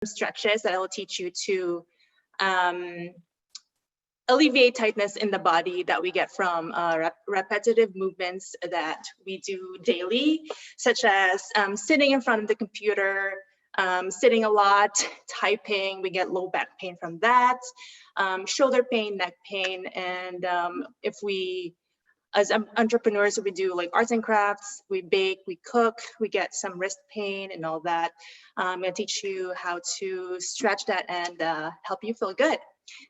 stretches that I will teach you to alleviate tightness in the body that we get from repetitive movements that we do daily, such as sitting in front of the computer, sitting a lot, typing. We get low back pain from that, shoulder pain, neck pain, and if we, as entrepreneurs, we do like arts and crafts, we bake, we cook, we get some wrist pain and all that. I'm gonna teach you how to stretch that and help you feel good.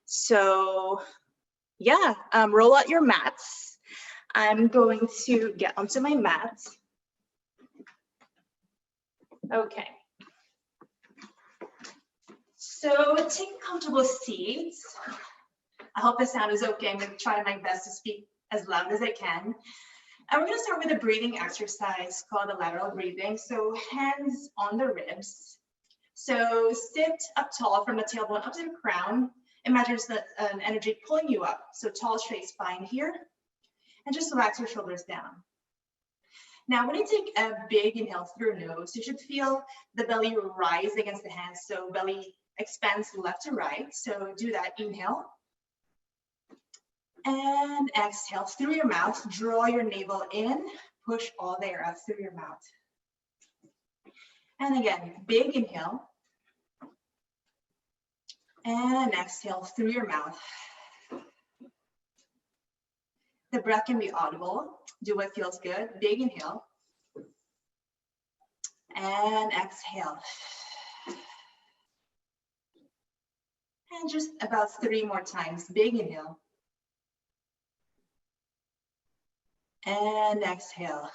So yeah, roll out your mats. I'm going to get onto my mat. Okay. So take a comfortable seat. I hope the sound is okay. I'm gonna try my best to speak as loud as I can. And we're gonna start with a breathing exercise called the lateral breathing. So hands on the ribs. So sit up tall from the tailbone up to the crown. Imagine an energy pulling you up. So tall, straight spine here. And just relax your shoulders down. Now, when you take a big inhale through your nose, you should feel the belly rise against the hands. So belly expands left to right. So do that, inhale. And exhale through your mouth. Draw your navel in. Push all the air out through your mouth. And again, big inhale. And exhale through your mouth. The breath can be audible. Do what feels good. Big inhale. And exhale. And just about 3 more times. Big inhale. And exhale.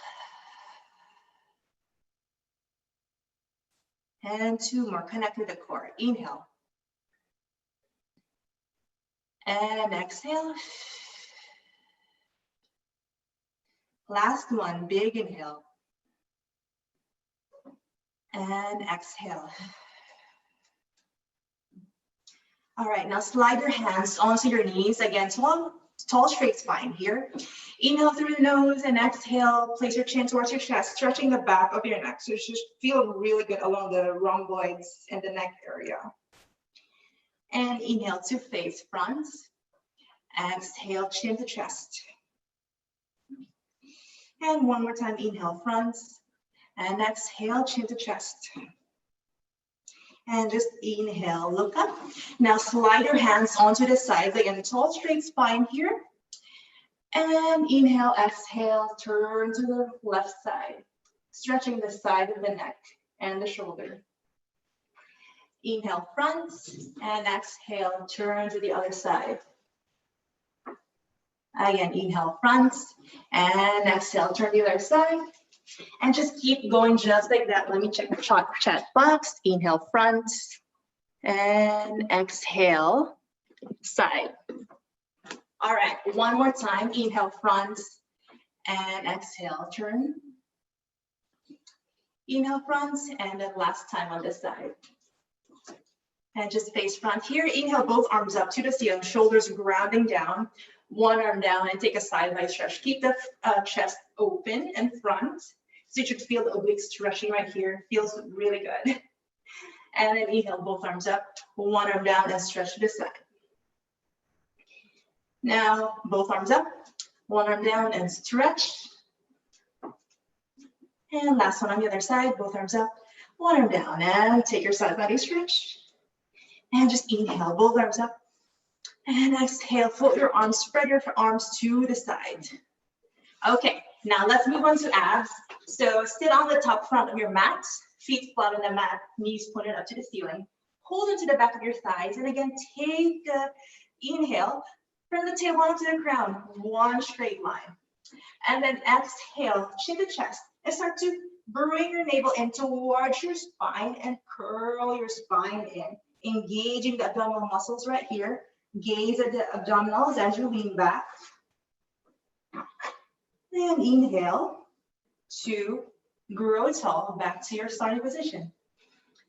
And 2 more. Connect with the core. Inhale. And exhale. Last one, big inhale. And exhale. All right, now slide your hands onto your knees. Again, tall straight spine here. Inhale through the nose and exhale. Place your chin towards your chest, stretching the back of your neck. So you should feel really good along the rhomboids and the neck area. And inhale to face front. Exhale, chin to chest. And one more time, inhale front. And exhale, chin to chest. And just inhale, look up. Now slide your hands onto the sides. Again, tall, straight spine here. And inhale, exhale, turn to the left side. Stretching the side of the neck and the shoulder. Inhale front and exhale, turn to the other side. Again, inhale front and exhale, turn to the other side. And just keep going just like that. Let me check the chat box. Inhale front and exhale, side. All right, one more time. Inhale front and exhale, turn. Inhale front and then last time on this side. And just face front here. Inhale, both arms up to the ceiling, shoulders grounding down. One arm down and take a side-by stretch. Keep the chest open and front. So you should feel the obliques stretching right here. Feels really good. And then inhale, both arms up. One arm down and stretch to the side. Now, both arms up. One arm down and stretch. And last one on the other side. Both arms up. One arm down and take your side body stretch. And just inhale, both arms up. And exhale, fold your arms, spread your arms to the side. Okay, now let's move on to abs. So sit on the top front of your mat, feet flat on the mat, knees pointed up to the ceiling. Hold into the back of your thighs, and again, take the inhale from the tailbone up to the crown, one straight line. And then exhale, chin to chest, and start to bring your navel in towards your spine and curl your spine in, engaging the abdominal muscles right here. Gaze at the abdominals as you lean back. And inhale to grow tall back to your starting position.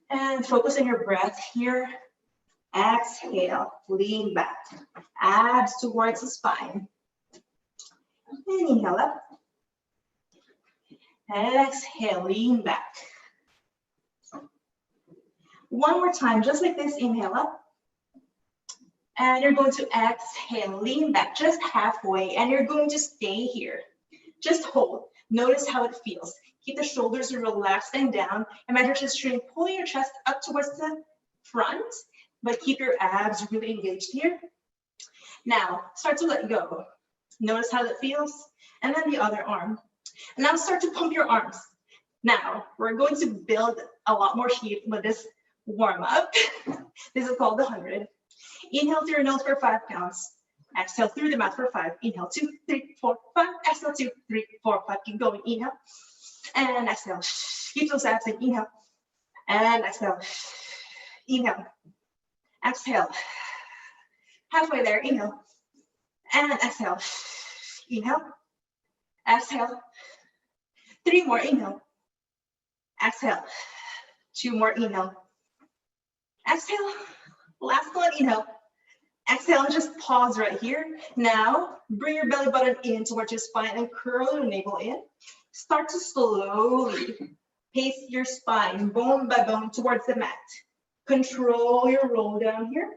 And focus on your breath here. Exhale, lean back. Abs towards the spine. And inhale up. And exhale, lean back. One more time, just like this, inhale up. And you're going to exhale, lean back just halfway, and you're going to stay here. Just hold. Notice how it feels. Keep the shoulders relaxed and down. Imagine just pulling your chest up towards the front, but keep your abs really engaged here. Now, start to let go. Notice how that feels. And then the other arm. And now start to pump your arms. Now, we're going to build a lot more heat with this warm up. This is called the 100. Inhale through your nose for 5 counts. Exhale through the mouth for 5. Inhale, 2, 3, 4, 5. Exhale, 2, 3, 4, 5. Keep going. Inhale. And exhale. Keep those abs in. Inhale. And exhale. Inhale. Exhale. Halfway there. Inhale. And exhale. Inhale. Exhale. 3 more. Inhale. Exhale. 2 more. Inhale. Exhale. Last one. Inhale. Exhale and just pause right here. Now, bring your belly button in towards your spine and curl your navel in. Start to slowly pace your spine bone by bone towards the mat. Control your roll down here.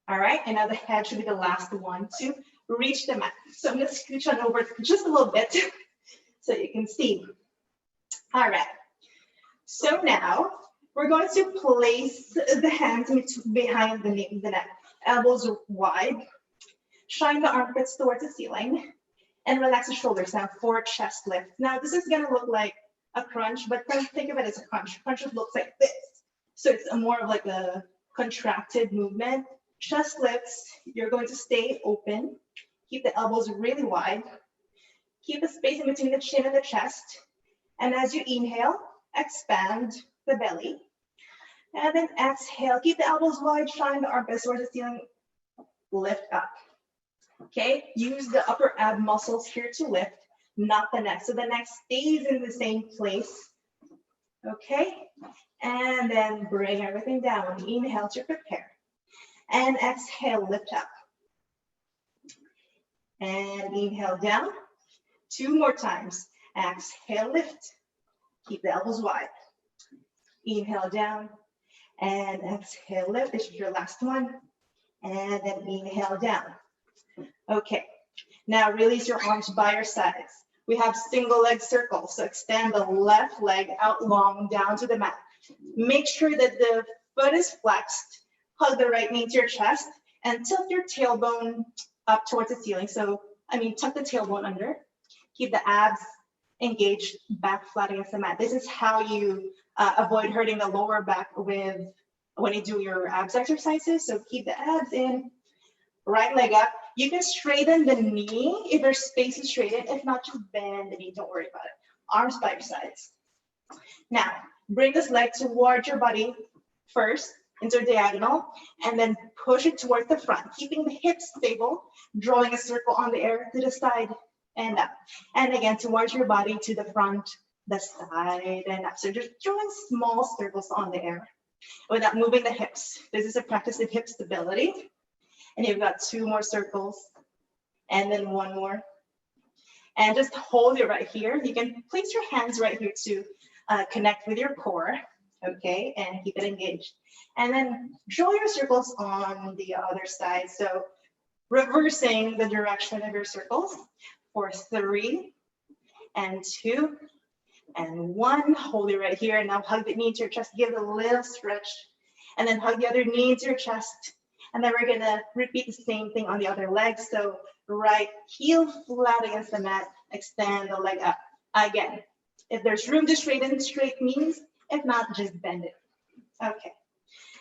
All right, and now the head should be the last one to reach the mat. So I'm going to scooch on over just a little bit so you can see. All right, so now we're going to place the hands behind the neck, elbows wide. Shine the armpits towards the ceiling and relax the shoulders down for chest lift. Now this is going to look like a crunch, but don't think of it as a crunch. Crunch looks like this. So it's more of like a contracted movement. Chest lifts, you're going to stay open. Keep the elbows really wide. Keep the space in between the chin and the chest. And as you inhale, expand the belly. And then exhale, keep the elbows wide, shine the armpits towards the ceiling, lift up. Okay, use the upper ab muscles here to lift, not the neck. So the neck stays in the same place. Okay, and then bring everything down. Inhale to prepare. And exhale, lift up. And inhale down. 2 more times. Exhale, lift. Keep the elbows wide. Inhale down. And exhale, lift. This is your last one. And then inhale down. Okay. Now release your arms by your sides. We have single leg circles. So extend the left leg out long down to the mat. Make sure that the foot is flexed. Hug the right knee to your chest and tilt your tailbone up towards the ceiling. So, tuck the tailbone under. Keep the abs engaged, back flat against the mat. This is how you avoid hurting the lower back when you do your abs exercises. So keep the abs in, right leg up. You can straighten the knee if there's space to straighten. If not, just bend the knee. Don't worry about it. Arms by your sides. Now, bring this leg towards your body first, into a diagonal, and then push it towards the front, keeping the hips stable, drawing a circle on the air to the side and up. And again, towards your body, to the front, the side, and up. So just drawing small circles on the air without moving the hips. This is a practice of hip stability. And you've got 2 more circles, and then 1 more. And just hold it right here. You can place your hands right here to connect with your core. Okay, and keep it engaged. And then draw your circles on the other side. So reversing the direction of your circles for 3 and 2 and 1. Hold it right here. And now hug the knee to your chest. Give it a little stretch. And then hug the other knee to your chest. And then we're going to repeat the same thing on the other leg. So right heel flat against the mat. Extend the leg up. Again, if there's room to straighten, straight knees. If not, just bend it. Okay.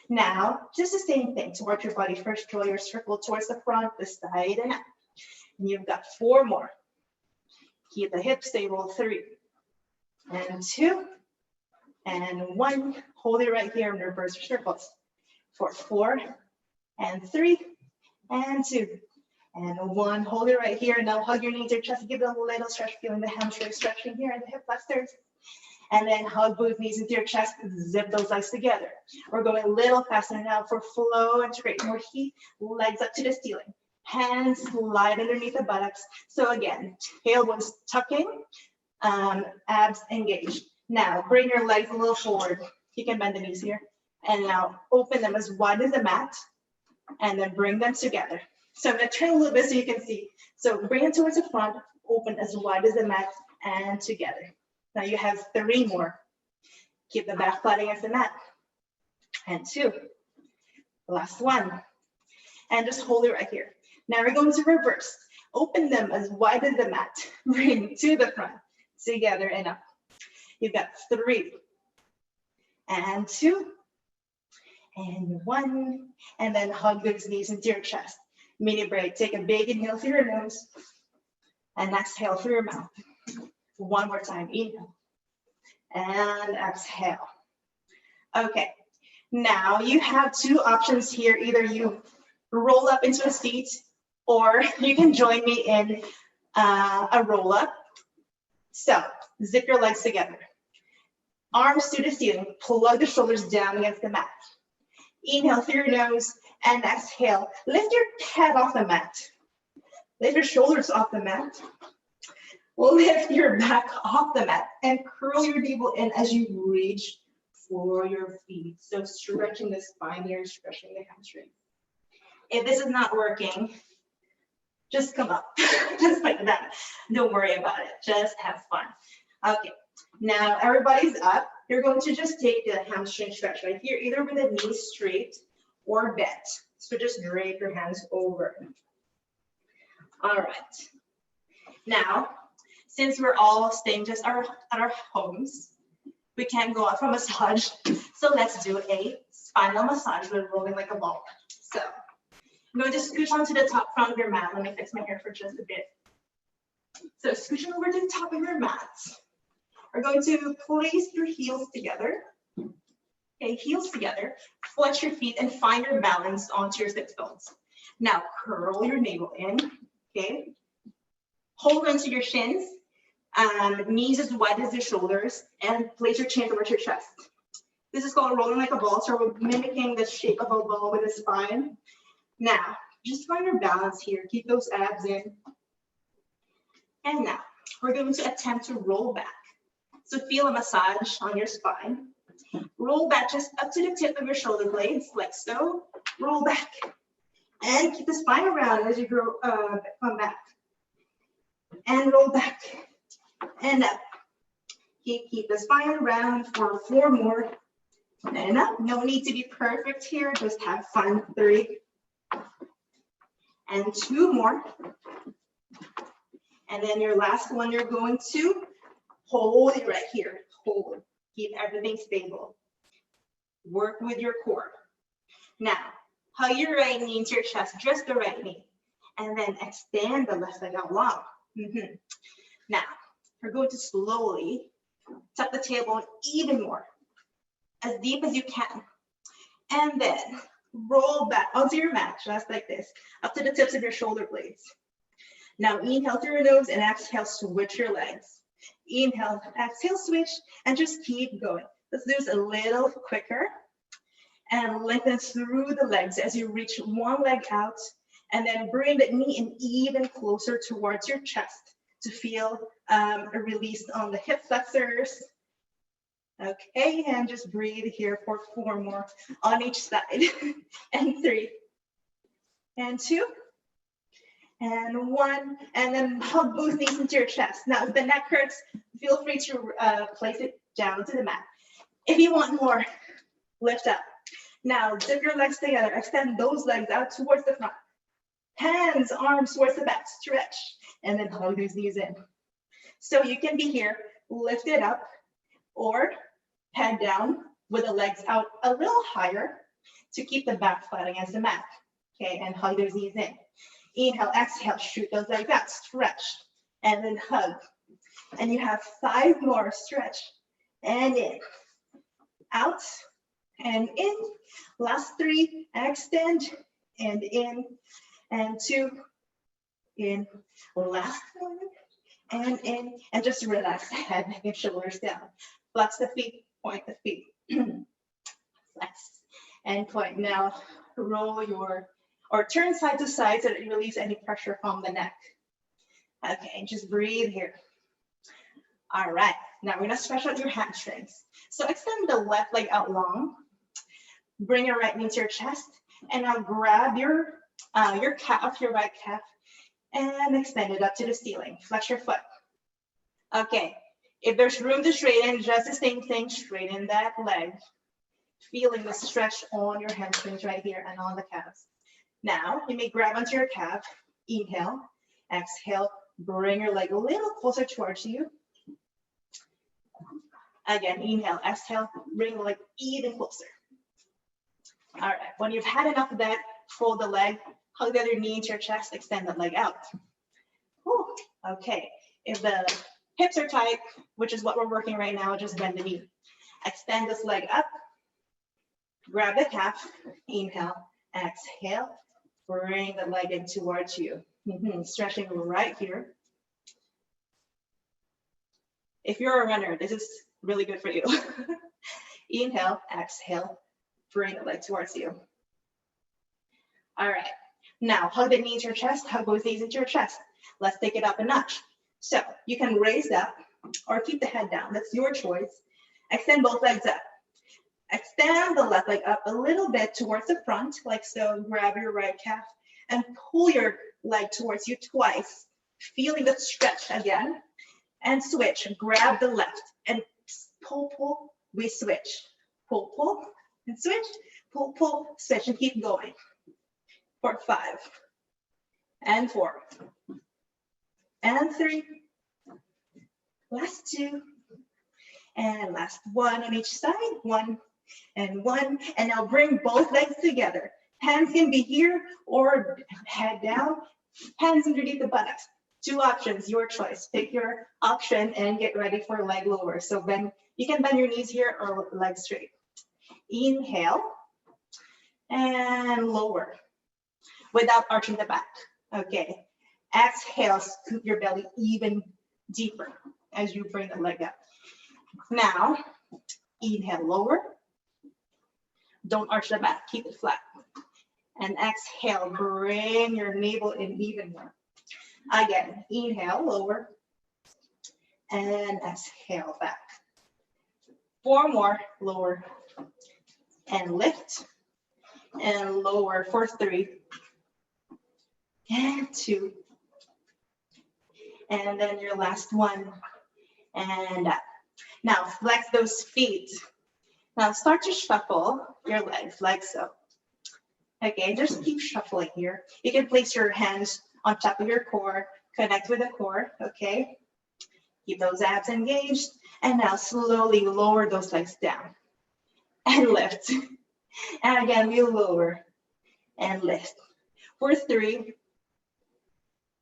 Now, just the same thing towards your body. First, draw your circle towards the front, the side, and up. And you've got 4 more. Keep the hips stable. 3 and 2 and 1. Hold it right here and reverse your circles. For 4 and 3 and 2 and 1. Hold it right here. Now hug your knees to your chest. Give it a little stretch, feeling the hamstring stretching here and the hip flexors. And then hug both knees into your chest, zip those legs together. We're going a little faster now for flow and straight. More heat, legs up to the ceiling. Hands slide underneath the buttocks. So again, tailbones tucking, abs engaged. Now bring your legs a little forward. You can bend the knees here. And now open them as wide as the mat and then bring them together. So I'm gonna turn a little bit so you can see. So bring it towards the front, open as wide as the mat and together. Now you have 3 more. Keep the back flat against the mat. And 2. Last one. And just hold it right here. Now we're going to reverse. Open them as wide as the mat. Bring to the front, together and up. You've got 3. And 2. And 1. And then hug those knees into your chest. Mini break. Take a big inhale through your nose. And exhale through your mouth. One more time. Inhale. And exhale. Okay. Now you have 2 options here. Either you roll up into a seat, or you can join me in a roll up. So zip your legs together. Arms to the ceiling. Plug the shoulders down against the mat. Inhale through your nose and exhale. Lift your head off the mat. Lift your shoulders off the mat. Lift your back off the mat and curl your navel in as you reach for your feet. So stretching the spine here, stretching the hamstring. If this is not working, just come up, just like that. Don't worry about it, just have fun. Okay, now everybody's up. You're going to just take the hamstring stretch right here, either with the knees straight or bent. So just drape your hands over. All right. Now, since we're all staying just at our homes, we can go out for massage. So let's do a spinal massage with rolling like a ball. So I'm going to scooch onto the top front of your mat. Let me fix my hair for just a bit. So scooching over to the top of your mat. We're going to place your heels together. Okay, heels together. Flex your feet and find your balance onto your sit bones. Now curl your navel in. Okay. Hold onto your shins. Knees as wide as your shoulders, and place your chin towards your chest. This is called rolling like a ball, so we're mimicking the shape of a ball with the spine. Now, just find your balance here. Keep those abs in. And now, we're going to attempt to roll back. So feel a massage on your spine. Roll back just up to the tip of your shoulder blades, like so. Roll back. And keep the spine around as you come back. And roll back. And up. Keep the spine around for 4 more. And up. No need to be perfect here. Just have fun. 3. And 2 more. And then your last one, you're going to hold it right here. Hold. Keep everything stable. Work with your core. Now, hug your right knee into your chest, just the right knee. And then extend the left leg out long. Now, we're going to slowly tuck the tailbone even more, as deep as you can. And then roll back onto your mat, just like this, up to the tips of your shoulder blades. Now inhale through your nose and exhale, switch your legs. Inhale, exhale, switch, and just keep going. Let's do this a little quicker. And lengthen through the legs as you reach one leg out, and then bring the knee in even closer towards your chest to feel a release on the hip flexors. Okay, and just breathe here for 4 more on each side. And 3, and 2, and 1, and then hug both knees into your chest. Now, if the neck hurts, feel free to place it down to the mat. If you want more, lift up. Now, zip your legs together. Extend those legs out towards the front. Hands, arms towards the back. Stretch, and then hug those knees in. So you can be here, lift it up, or head down with the legs out a little higher to keep the back flat against the mat. Okay, and hug those knees in. Inhale, exhale, shoot those legs out, stretch, and then hug. And you have 5 more, stretch, and in, out, and in. Last 3, extend, and in, and 2, in. Last 1, and in, and just relax the head, neck, and shoulders down. Flex the feet, point the feet. Flex and point. Now roll or turn side to side so that you release any pressure from the neck. Okay, just breathe here. All right, now we're gonna stretch out your hamstrings. So extend the left leg out long. Bring your right knee to your chest, and now grab your calf, your right calf, and extend it up to the ceiling. Flex your foot. Okay, if there's room to straighten, just the same thing, straighten that leg. Feeling the stretch on your hamstrings right here and on the calves. Now, you may grab onto your calf, inhale, exhale, bring your leg a little closer towards you. Again, inhale, exhale, bring the leg even closer. All right, when you've had enough of that, fold the leg, hug the other knee into your chest, extend the leg out. Whew. Okay, if the hips are tight, which is what we're working right now, just bend the knee. Extend this leg up, grab the calf, inhale, exhale, bring the leg in towards you. Stretching right here. If you're a runner, this is really good for you. Inhale, exhale, bring the leg towards you. All right, now hug the knee to your chest, hug both knees into your chest. Let's take it up a notch. So you can raise up or keep the head down, that's your choice. Extend both legs up. Extend the left leg up a little bit towards the front, like so. Grab your right calf and pull your leg towards you twice, feeling the stretch again. And switch, grab the left and pull, pull, we switch. Pull, pull, and switch, pull, pull, switch, and keep going. For 5, and 4, and 3, last 2, and last 1 on each side, 1, and 1, and now bring both legs together. Hands can be here or head down, hands underneath the buttocks. 2 options, your choice. Pick your option and get ready for leg lower. So bend, you can bend your knees here or legs straight. Inhale and lower without arching the back. Okay. Exhale, scoop your belly even deeper as you bring the leg up. Now, inhale, lower. Don't arch the back, keep it flat. And exhale, bring your navel in even more. Again, inhale, lower, and exhale, back. 4 more, lower, and lift, and lower for 3, and 2, and then your last 1, and up. Now, flex those feet. Now, start to shuffle your legs like so. Okay, just keep shuffling here. You can place your hands on top of your core, connect with the core, okay? Keep those abs engaged, and now slowly lower those legs down, and lift. And again, we lower, and lift. For 3,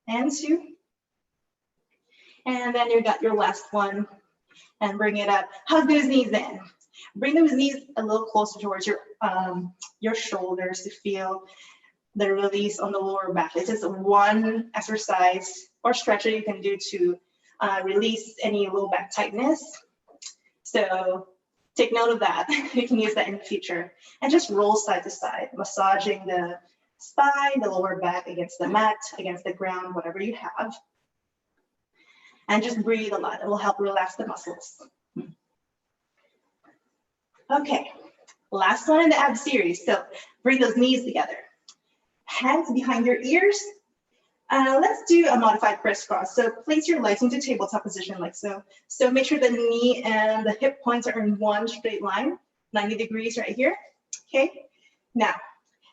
and 2, and then you got your last 1, and bring it up. Hug those knees in. Bring those knees a little closer towards your shoulders to feel the release on the lower back. This is one exercise or stretch that you can do to release any low back tightness. So take note of that. You can use that in the future. And just roll side to side, massaging the spine, the lower back against the mat, against the ground, whatever you have. And just breathe a lot. It will help relax the muscles. Okay, last one in the ab series. So bring those knees together. Hands behind your ears. Let's do a modified crisscross. So place your legs into tabletop position like so. So make sure the knee and the hip points are in one straight line, 90 degrees right here. Okay, now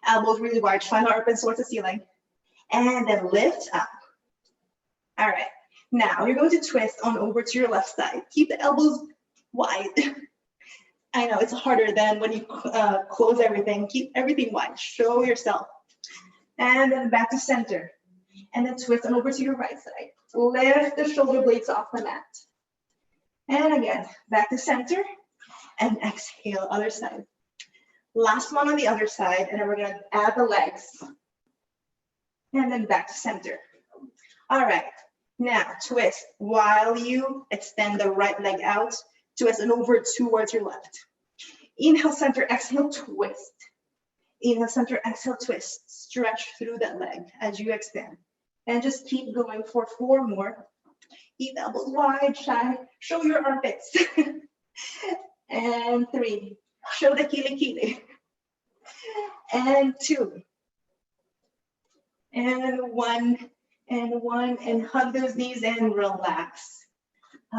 elbows really wide, try not open towards the ceiling. And then lift up. All right, now you're going to twist on over to your left side. Keep the elbows wide. I know it's harder than when you close everything. Keep everything wide, show yourself. And then back to center. And then twist on over to your right side. Lift the shoulder blades off the mat. And again, back to center. And exhale, other side. Last one on the other side, and then we're gonna add the legs. And then back to center. All right, now twist while you extend the right leg out, twist and over towards your left. Inhale, center, exhale, twist. Inhale, center, exhale, twist. Stretch through that leg as you extend. And just keep going for 4 more. Keep the elbows wide, shine, show your armpits. And 3, show the kili kili. And 2. And 1, and 1, and hug those knees and relax.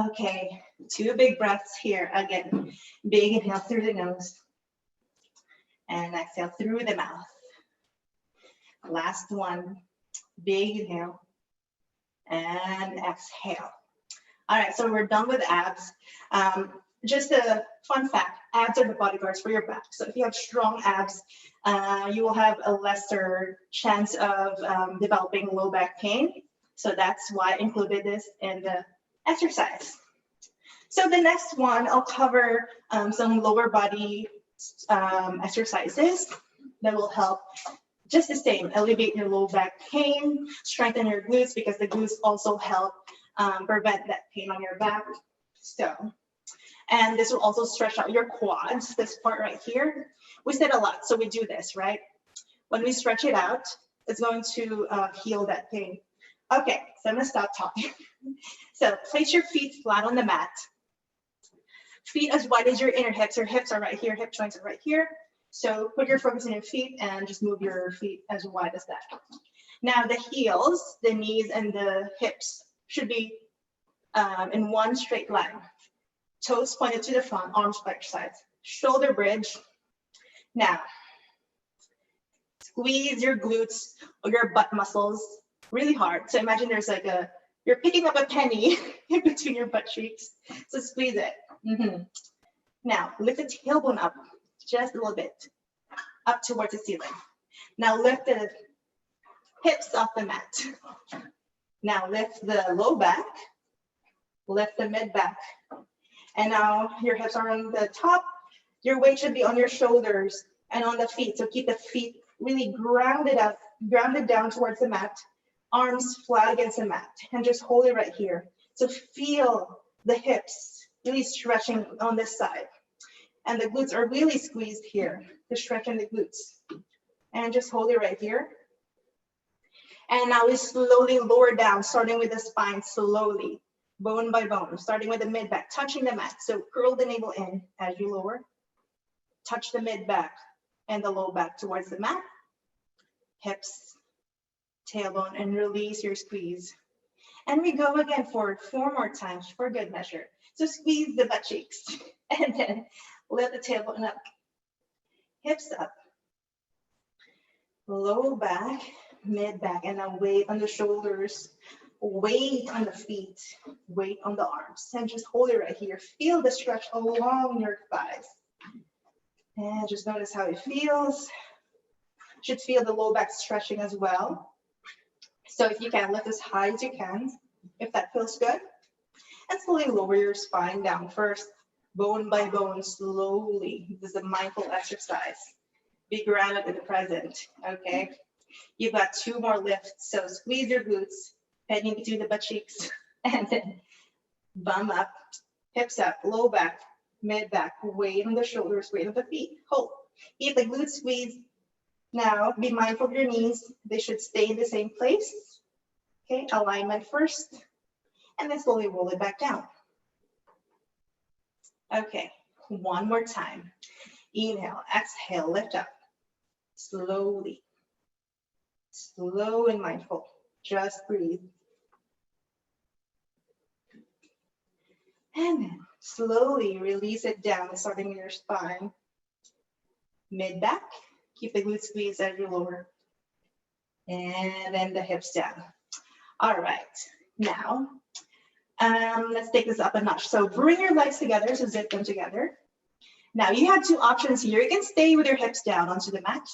Okay, 2 big breaths here. Again, big inhale through the nose. And exhale through the mouth. Last one, big inhale. And exhale. All right, so we're done with abs. Just a fun fact, abs are the bodyguards for your back. So if you have strong abs, you will have a lesser chance of developing low back pain. So that's why I included this in the exercise. So the next one, I'll cover some lower body exercises that will help just the same, alleviate your low back pain, strengthen your glutes because the glutes also help prevent that pain on your back. So, and this will also stretch out your quads, this part right here. We said a lot, so we do this, right? When we stretch it out, it's going to heal that pain. Okay, so I'm gonna stop talking. So place your feet flat on the mat. Feet as wide as your inner hips. Your hips are right here, hip joints are right here. So put your focus on your feet and just move your feet as wide as that. Now the heels, the knees and the hips should be in one straight line. Toes pointed to the front, arms by your sides. Shoulder bridge. Now, squeeze your glutes or your butt muscles really hard. So imagine there's like you're picking up a penny in between your butt cheeks. So squeeze it. Now, lift the tailbone up just a little bit, up towards the ceiling. Now lift the hips off the mat. Now lift the low back, lift the mid back. And now your hips are on the top. Your weight should be on your shoulders and on the feet. So keep the feet really grounded down towards the mat. Arms flat against the mat and just hold it right here. So feel the hips really stretching on this side. And the glutes are really squeezed here to stretch in the glutes. And just hold it right here. And now we slowly lower down, starting with the spine slowly, bone by bone, starting with the mid back, touching the mat. So curl the navel in as you lower. Touch the mid back and the low back towards the mat. Hips, tailbone, and release your squeeze. And we go again for 4 more times for good measure. So squeeze the butt cheeks and then lift the tailbone up, hips up, low back, mid back, and now weight on the shoulders, weight on the feet, weight on the arms, and just hold it right here. Feel the stretch along your thighs. And just notice how it feels. Should feel the low back stretching as well. So if you can, lift as high as you can, if that feels good. And slowly lower your spine down first, bone by bone, slowly. This is a mindful exercise. Be grounded in the present, okay? You've got 2 more lifts, so squeeze your glutes, bending between the butt cheeks, and then bum up, hips up, low back, mid back, weight on the shoulders, weight on the feet, hold. Keep the glutes squeezed. Now, be mindful of your knees. They should stay in the same place. Okay, alignment first, and then slowly roll it back down. Okay, 1 more time. Inhale, exhale, lift up. Slowly. Slow and mindful. Just breathe. And then slowly release it down, starting with your spine. Mid back. Keep the glutes squeezed as you lower. And then the hips down. All right. Now, let's take this up a notch. So bring your legs together, so zip them together. Now you have 2 options here. You can stay with your hips down onto the mat,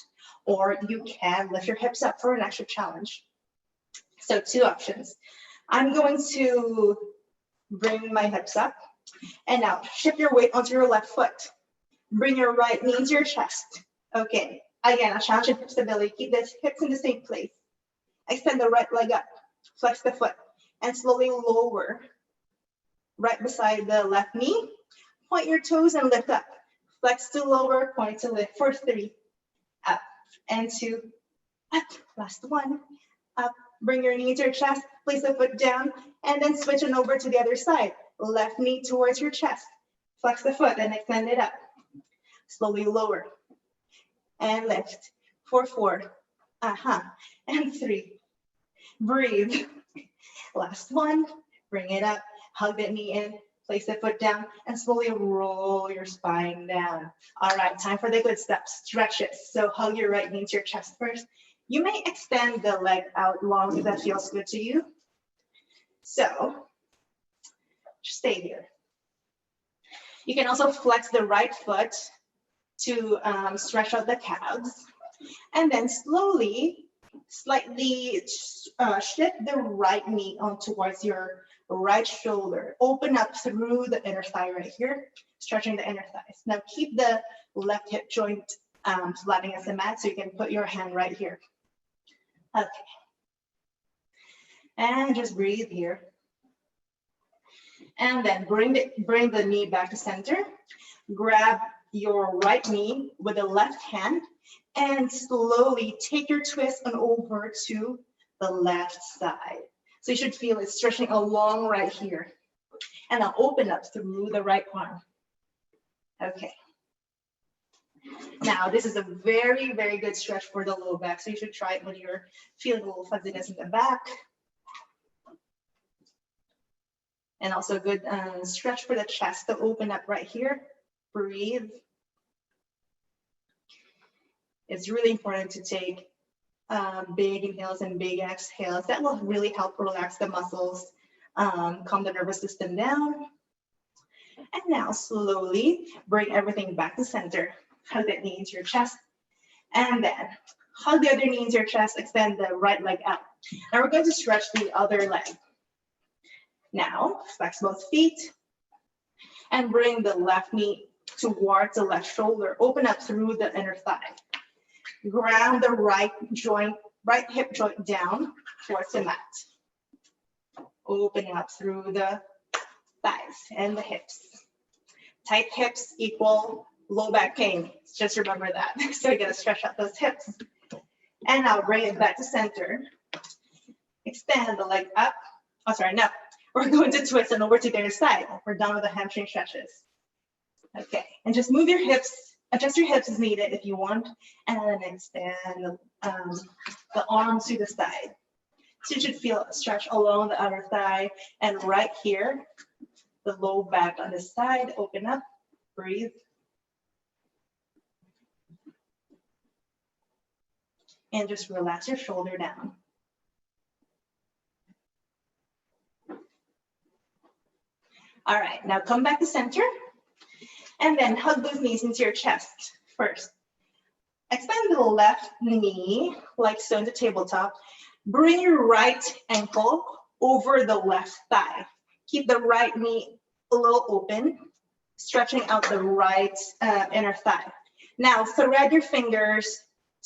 or you can lift your hips up for an extra challenge. So 2 options. I'm going to bring my hips up, and now shift your weight onto your left foot. Bring your right knee into your chest. Okay, again, a challenge in hip stability. Keep the hips in the same place. Extend the right leg up, flex the foot, and slowly lower right beside the left knee. Point your toes and lift up. Flex to lower, point to lift for 3. Up and 2, up. Last 1, up. Bring your knee to your chest, place the foot down, and then switch it over to the other side. Left knee towards your chest. Flex the foot and extend it up. Slowly lower. and lift for 4. And 3. Breathe. Last one. Bring it up. Hug the knee in. Place the foot down and slowly roll your spine down. All right, time for the good stuff. Stretches. So hug your right knee to your chest first. You may extend the leg out long if that feels good to you. So just stay here. You can also flex the right foot to stretch out the calves. And then slowly, slightly shift the right knee on towards your right shoulder. Open up through the inner thigh right here, stretching the inner thighs. Now keep the left hip joint flat against the mat so you can put your hand right here. Okay. And just breathe here. And then bring the knee back to center. Grab your right knee with the left hand and slowly take your twist on over to the left side. So you should feel it stretching along right here. And now open up through the right arm. Okay. Now this is a very, very good stretch for the low back. So you should try it when you're feeling a little fuzziness in the back. And also a good stretch for the chest to open up right here. Breathe. It's really important to take big inhales and big exhales. That will really help relax the muscles, calm the nervous system down. And now slowly bring everything back to center. Hug that knee into your chest. And then hug the other knee into your chest. Extend the right leg out. Now we're going to stretch the other leg. Now flex both feet and bring the left knee towards the left shoulder. Open up through the inner thigh. Ground the right hip joint down towards the mat. Open up through the thighs and the hips. Tight hips equal low back pain. Just remember that. So you gotta stretch out those hips. And now bring it back to center. Extend the leg up. Oh, sorry, no. We're going to twist and over to the other side. We're done with the hamstring stretches. Okay, and just move your hips. Adjust your hips as needed if you want, and then extend the arms to the side. So you should feel a stretch along the outer thigh, and right here, the low back on the side, open up, breathe. And just relax your shoulder down. All right, now come back to center. And then hug those knees into your chest first. Extend the left knee like so into tabletop. Bring your right ankle over the left thigh. Keep the right knee a little open, stretching out the right inner thigh. Now thread your fingers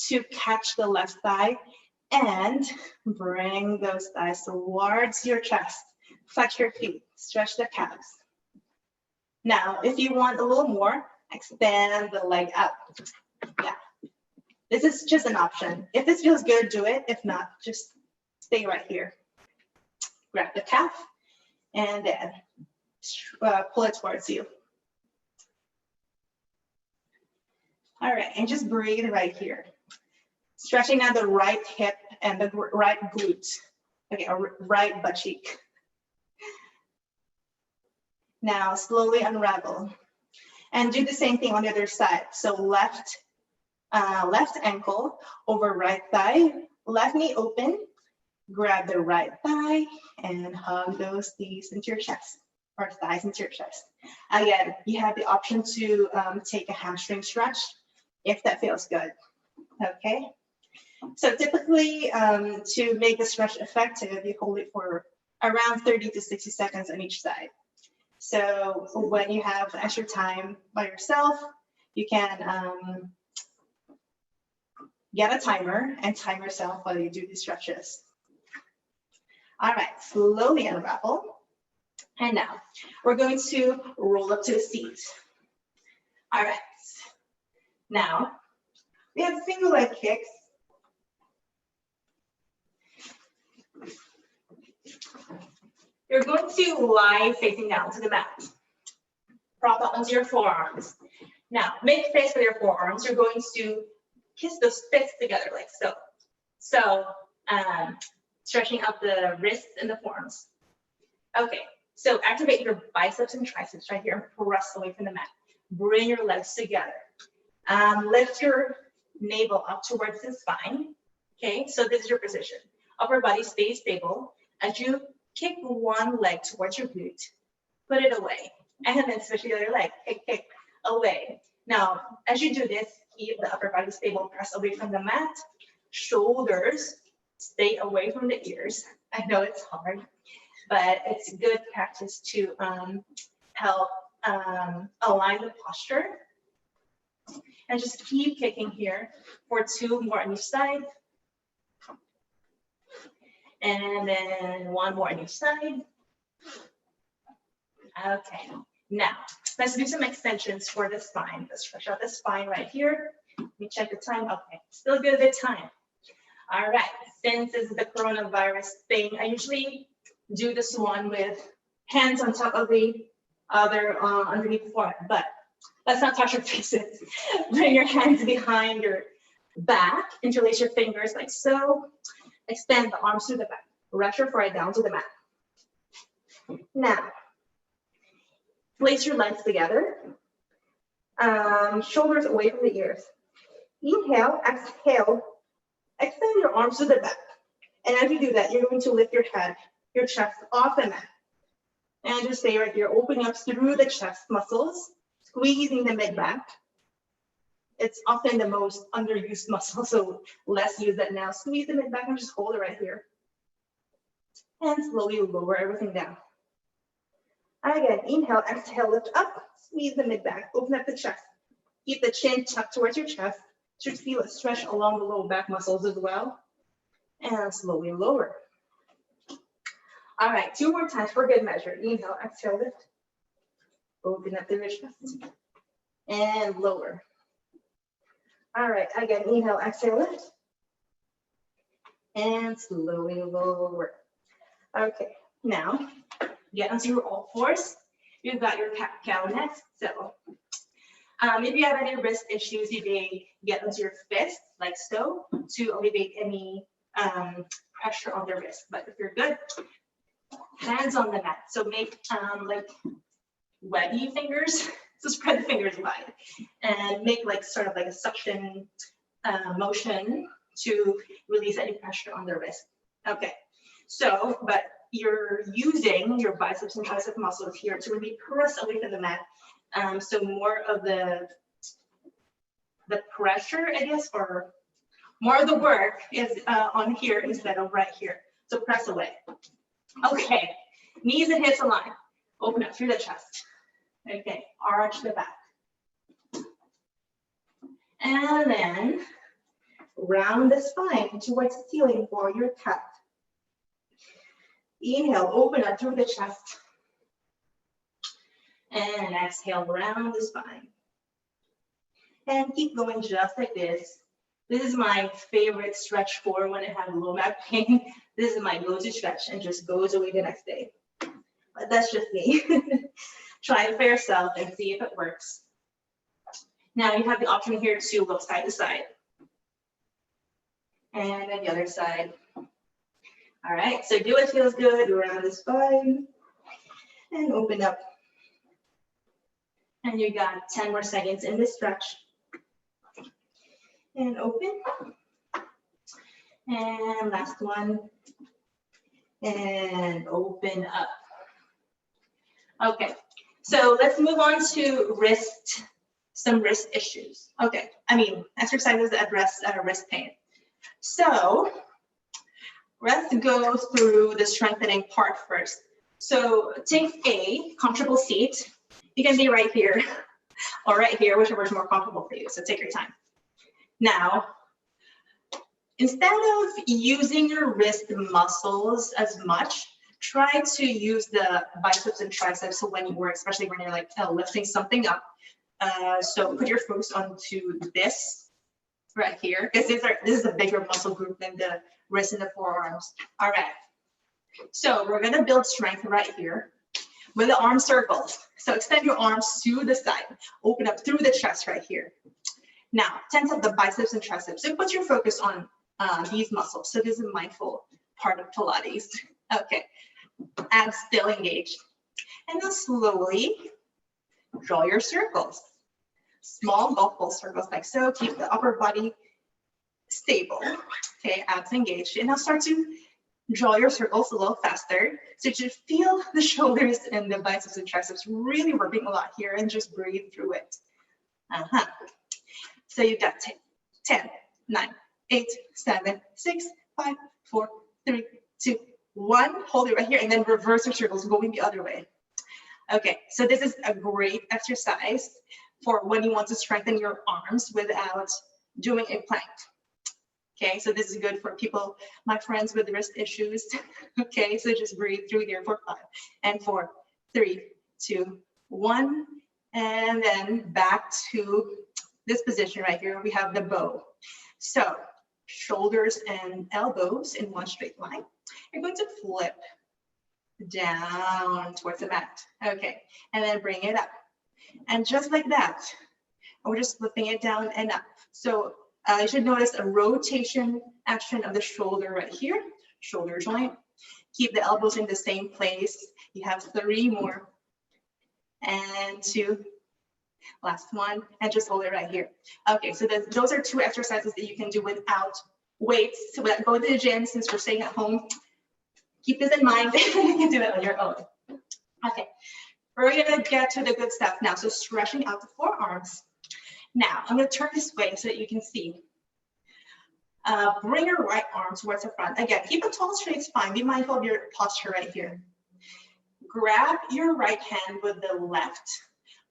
to catch the left thigh and bring those thighs towards your chest. Flex your feet, stretch the calves. Now, if you want a little more, extend the leg up. Yeah, this is just an option. If this feels good, do it. If not, just stay right here. Grab the calf and then pull it towards you. All right, and just breathe right here. Stretching out the right hip and the right glute. Okay, or right butt cheek. Now slowly unravel and do the same thing on the other side. So left ankle over right thigh, left knee open, grab the right thigh and hug those knees into your chest or thighs into your chest. Again, you have the option to take a hamstring stretch if that feels good. Okay. So typically to make the stretch effective, you hold it for around 30 to 60 seconds on each side. So when you have extra time by yourself, you can get a timer and time yourself while you do these stretches. All right, slowly unravel. And now we're going to roll up to the seat. All right, now we have single leg kicks. You're going to lie facing down to the mat. Prop up onto your forearms. Now, make space for your forearms. You're going to kiss those fists together like so. So stretching out the wrists and the forearms. Okay, so activate your biceps and triceps right here and press away from the mat. Bring your legs together. Lift your navel up towards the spine. Okay, so this is your position. Upper body stays stable. As you kick one leg towards your glute, put it away. And then switch the other leg, kick away. Now, as you do this, keep the upper body stable, press away from the mat. Shoulders stay away from the ears. I know it's hard, but it's good practice to help align the posture. And just keep kicking here for 2 more on each side. And then 1 more on each side. Okay, now let's do some extensions for the spine. Let's stretch out the spine right here. Let me check the time. Okay, still good at time. All right, since this is the coronavirus thing, I usually do this one with hands on top of the other underneath the forehead, but let's not touch your faces. Bring your hands behind your back, interlace your fingers like so. Extend the arms to the back. Rest your forehead down to the mat. Now, place your legs together. Shoulders away from the ears. Inhale, exhale. Extend your arms to the back. And as you do that, you're going to lift your head, your chest off the mat. And just stay right here, opening up through the chest muscles, squeezing the mid-back. It's often the most underused muscle, so let's use that now. Squeeze the mid-back and just hold it right here. And slowly lower everything down. Again, inhale, exhale, lift up, squeeze the mid-back, open up the chest. Keep the chin tucked towards your chest. Should feel a stretch along the lower back muscles as well. And slowly lower. All right, 2 more times for good measure. Inhale, exhale, lift. Open up the chest. And lower. All right, again, inhale, exhale, lift. And slowly lower. Okay, now get onto your all fours. You've got your cat-cow next. So if you have any wrist issues, you may get onto your fist like so to alleviate any pressure on the wrist. But if you're good, hands on the mat. So make like webby fingers. So spread the fingers wide and make like sort of like a suction motion to release any pressure on the wrist. Okay, so but you're using your biceps and tricep muscles here to really press away from the mat. So more of the pressure, I guess, or more of the work is on here instead of right here. So press away. Okay, knees and hips align. Open up through the chest. Okay, arch the back. And then round the spine towards the ceiling for your cat. Inhale, open up through the chest. And exhale, round the spine. And keep going just like this. This is my favorite stretch for when I have low back pain. This is my go-to stretch and just goes away the next day. But that's just me. Try it for yourself and see if it works. Now you have the option here to go side to side. And then the other side. All right, so do what feels good around the spine. And open up. And you got 10 more seconds in this stretch. And open. And last one. And open up. Okay, so let's move on to some wrist issues. Okay, I mean, exercises that address wrist pain. So let's go through the strengthening part first. So take a comfortable seat. You can be right here or right here, whichever is more comfortable for you. So take your time. Now, instead of using your wrist muscles as much, try to use the biceps and triceps when you work, especially when you're like lifting something up. So put your focus onto this right here, because this is a bigger muscle group than the wrist and the forearms. All right. So we're gonna build strength right here with the arm circles. So extend your arms to the side, open up through the chest right here. Now, tense up the biceps and triceps. So put your focus on these muscles. So this is a mindful part of Pilates. Okay, abs still engaged. And now slowly draw your circles. Small golf ball circles like so. Keep the upper body stable. Okay, abs engaged. And now start to draw your circles a little faster. So you should feel the shoulders and the biceps and triceps really working a lot here, and just breathe through it. So you've got 10, 9, 8, 7, 6, 5, 4, 3, 2, 1. Hold it right here and then reverse your circles going the other way. Okay, so this is a great exercise for when you want to strengthen your arms without doing a plank. Okay, so this is good for people, my friends with wrist issues. Okay, so just breathe through here for 5 and 4, 3, 2, 1. And then back to this position right here. We have the bow. So shoulders and elbows in one straight line. You're going to flip down towards the mat. Okay, and then bring it up. And just like that, we're just flipping it down and up. So you should notice a rotation action of the shoulder right here, shoulder joint. Keep the elbows in the same place. You have 3 more. And 2. Last one, and just hold it right here. Okay, so those are 2 exercises that you can do without weights, so without going to the gym. Since we're staying at home, keep this in mind. You can do it on your own. Okay, we're gonna get to the good stuff now. So stretching out the forearms. Now, I'm gonna turn this way so that you can see. Bring your right arm towards the front. Again, keep a tall, straight spine. Be mindful of your posture right here. Grab your right hand with the left.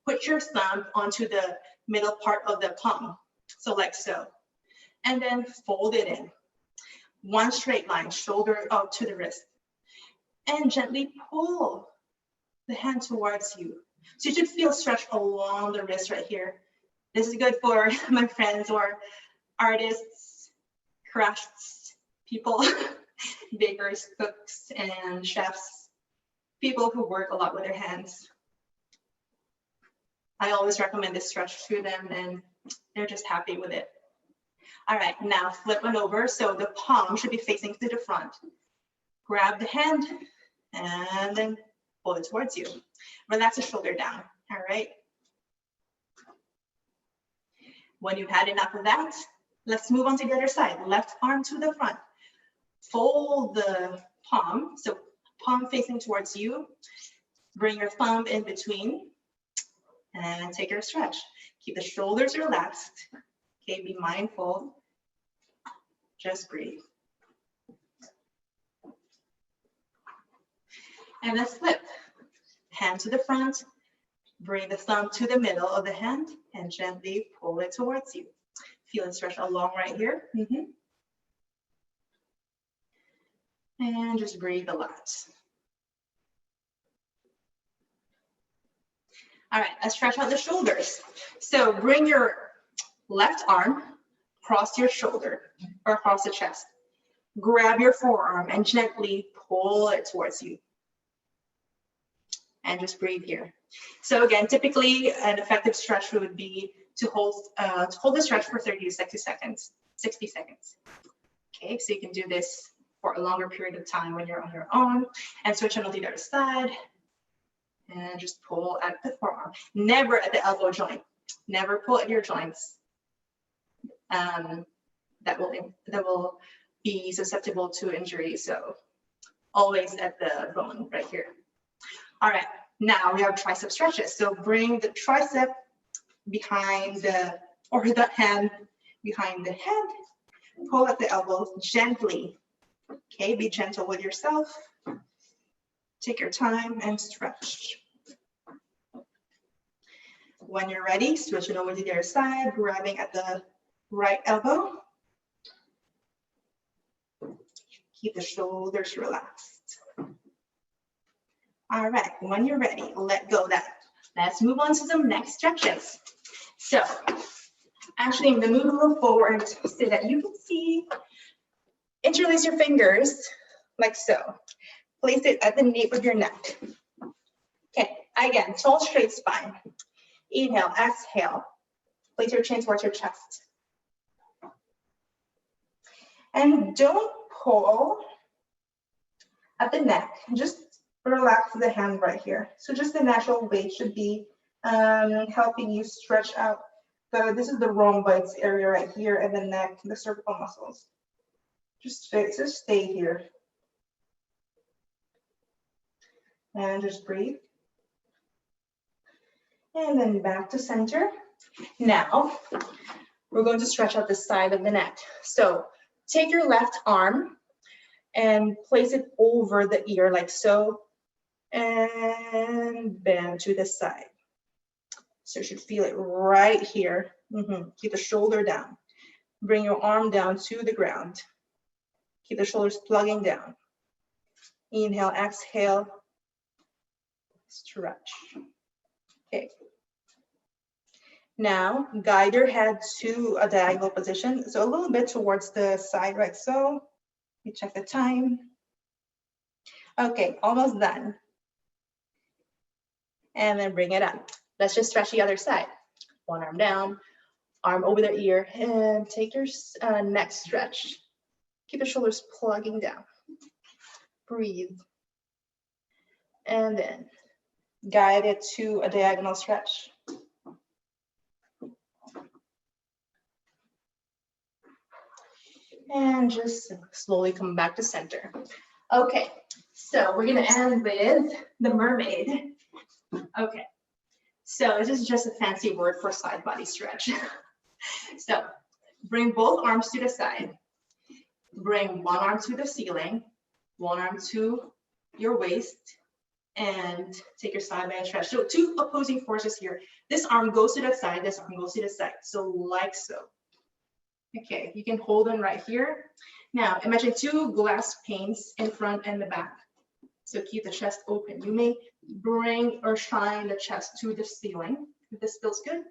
Put your thumb onto the middle part of the palm, so like so. And then fold it in. One straight line, shoulder out to the wrist. And gently pull the hand towards you. So you should feel stretch along the wrist right here. This is good for my friends or artists, crafts people, bakers, cooks, and chefs, people who work a lot with their hands. I always recommend this stretch to them, and they're just happy with it. All right, now flip on over. So the palm should be facing to the front. Grab the hand and then pull it towards you. Relax the shoulder down, all right? When you've had enough of that, let's move on to the other side. Left arm to the front. Fold the palm, so palm facing towards you. Bring your thumb in between. And take your stretch. Keep the shoulders relaxed. Okay, be mindful. Just breathe. And let's flip. Hand to the front. Bring the thumb to the middle of the hand and gently pull it towards you. Feel it stretch along right here. And just breathe a lot. All right, let's stretch out the shoulders. So bring your left arm across your shoulder or across the chest. Grab your forearm and gently pull it towards you. And just breathe here. So again, typically an effective stretch would be to hold the stretch for 30 to 60 seconds. Okay, so you can do this for a longer period of time when you're on your own, and switch on to the other side. And just pull at the forearm. Never at the elbow joint. Never pull at your joints. That will be susceptible to injury. So always at the bone right here. All right, now we have tricep stretches. So bring the tricep behind the hand behind the head. Pull at the elbows gently. Okay, be gentle with yourself. Take your time and stretch. When you're ready, switch it over to the other side, grabbing at the right elbow. Keep the shoulders relaxed. All right, when you're ready, let go of that. Let's move on to some next stretches. So, actually, I'm gonna move a little forward so that you can see. Interlace your fingers like so. Place it at the nape of your neck. Okay, again, tall, straight spine. Inhale, exhale. Place your chin towards your chest. And don't pull at the neck. Just relax the hand right here. So just the natural weight should be helping you stretch out. This is the rhomboids area right here, and the neck, the cervical muscles. Just stay here. And just breathe. And then back to center. Now, we're going to stretch out the side of the neck. So take your left arm and place it over the ear like so, and bend to the side. So you should feel it right here. Keep the shoulder down. Bring your arm down to the ground. Keep the shoulders plugging down. Inhale, exhale, stretch. Okay. Now, guide your head to a diagonal position. So a little bit towards the side, right? So you check the time. Okay, almost done. And then bring it up. Let's just stretch the other side. One arm down, arm over the ear, and take your neck stretch. Keep the shoulders plugging down. Breathe. And then guide it to a diagonal stretch. And just slowly come back to center. Okay, so we're gonna end with the mermaid. Okay, so this is just a fancy word for side body stretch. So bring both arms to the side. Bring one arm to the ceiling, one arm to your waist, and take your side body stretch. So two opposing forces here. This arm goes to the side, this arm goes to the side. So like so. Okay, you can hold them right here. Now, imagine two glass panes in front and the back. So keep the chest open. You may bring or shine the chest to the ceiling, if this feels good.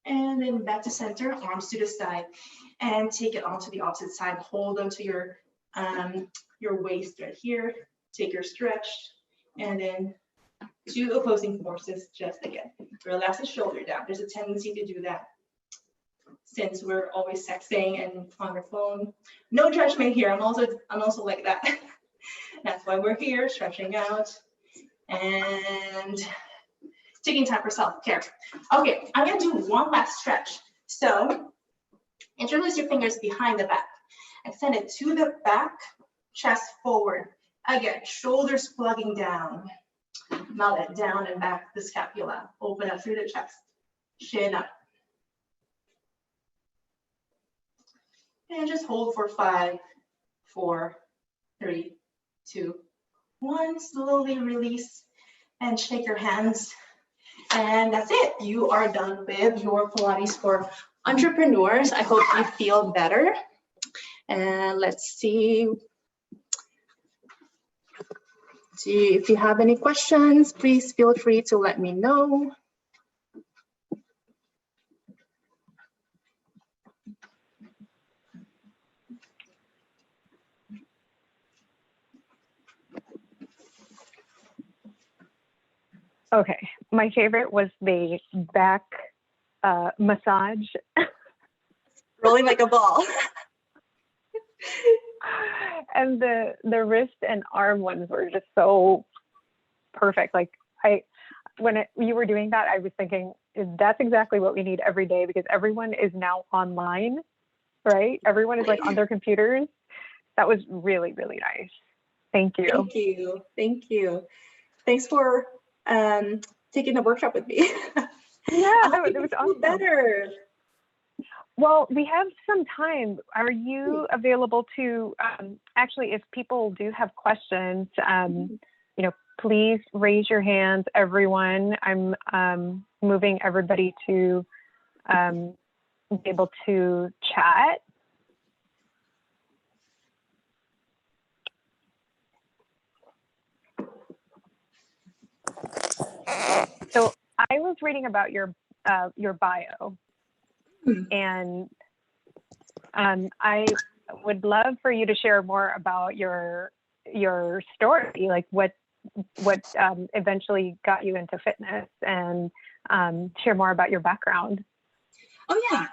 And then back to center, arms to the side, and take it onto the opposite side. Hold onto your waist right here. Take your stretch, and then two opposing forces just again. Relax the shoulder down. There's a tendency to do that since we're always texting and on our phone. No judgment here. I'm also like that. That's why we're here, stretching out and taking time for self-care. Okay, I'm gonna do one last stretch. So interlace your fingers behind the back. Extend it to the back, chest forward. Again, shoulders plugging down. Mallet down and back the scapula. Open up through the chest. Chin up. And just hold for 5, 4, 3, 2, 1. Slowly release and shake your hands. And that's it. You are done with your Pilates for entrepreneurs. I hope you feel better. And let's see if you have any questions, please feel free to let me know. Okay, my favorite was the back massage. Rolling like a ball. And the wrist and arm ones were just so perfect. Like when you were doing that, I was thinking that's exactly what we need every day, because everyone is now online, right? Everyone is like on their computers. That was really, really nice. Thank you. Thank you. Thank you. Thanks for taking the workshop with me. Yeah, it was awesome. Better. Well, we have some time. Are you available to actually, if people do have questions, please raise your hands, everyone. I'm moving everybody to be able to chat. So I was reading about your bio, and I would love for you to share more about your story, like what eventually got you into fitness, and share more about your background. Oh yeah.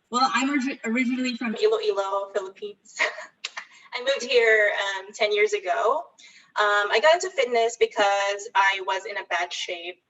Well, I'm originally from Iloilo, Philippines. I moved here 10 years ago. I got into fitness because I was in a bad shape